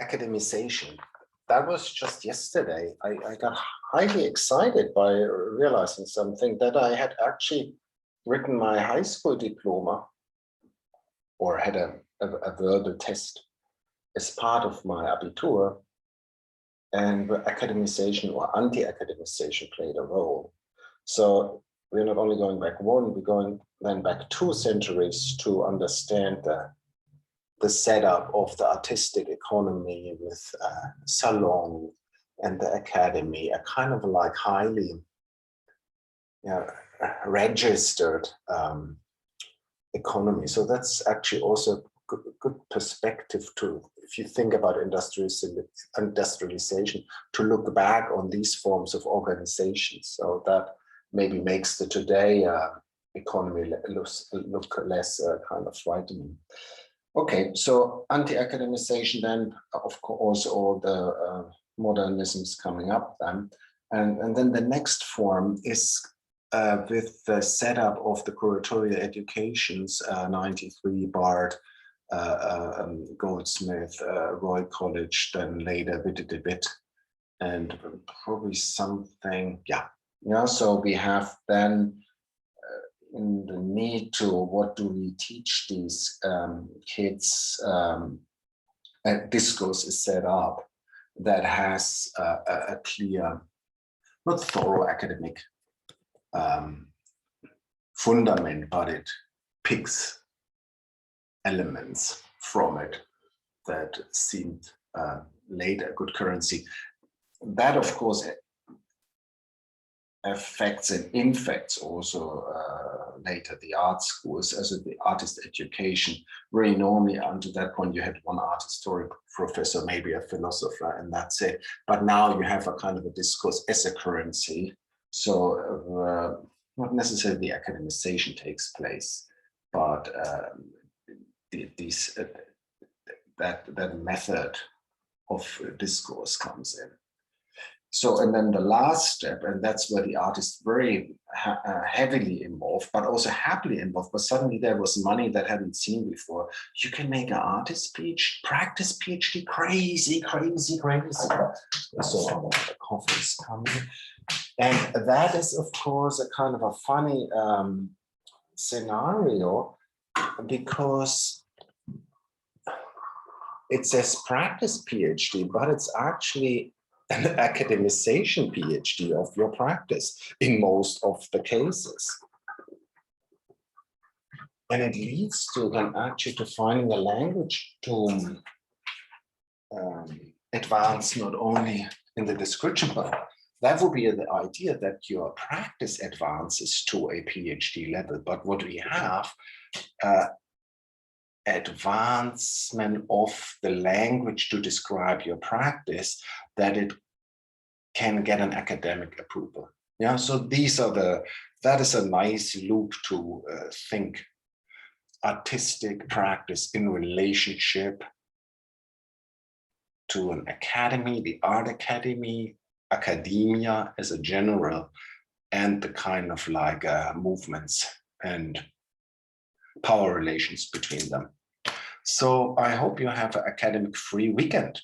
Academization. That was just yesterday. I got highly excited by realizing something, that I had actually written my high school diploma, or had a verbal test as part of my Abitur, and academization or anti-academization played a role. So we're not only going back one, we're going then back 2 centuries to understand the setup of the artistic economy with salon and the academy, a kind of like highly registered economy. So that's actually also a good perspective to, if you think about industrialization, to look back on these forms of organizations. So that maybe makes the today economy look less kind of frightening. Okay, so anti-academization, then of course all the modernisms coming up then, and then the next form is with the setup of the Curatorial Educations, 93 Bard, Goldsmith, Royal College, then later Witte Witt, and probably something, so we have then in the need to, what do we teach these kids? Discourse is set up that has a clear, not thorough academic fundament, but it picks elements from it that seemed later a good currency. That, of course, affects and infects also later the art schools, as the artist education. Very normally, until that point, you had one art history professor, maybe a philosopher, and that's it. But now you have a kind of a discourse as a currency. So not necessarily the academization takes place, but that method of discourse comes in. So, and then the last step, and that's where the art is very heavily involved, but also happily involved, but suddenly there was money that hadn't seen before. You can make an artist practice PhD, crazy. So the coffee is coming. And that is, of course, a kind of a funny scenario, because it says practice PhD, but it's actually an academization PhD of your practice in most of the cases. And it leads to then actually to finding a language to advance not only in the description, but that would be the idea that your practice advances to a PhD level. But what we have, advancement of the language to describe your practice, that it can get an academic approval. Yeah, so these are that is a nice loop to think artistic practice in relationship to an academy, the art academy, academia as a general, and the kind of like movements and power relations between them. So I hope you have an academic free weekend.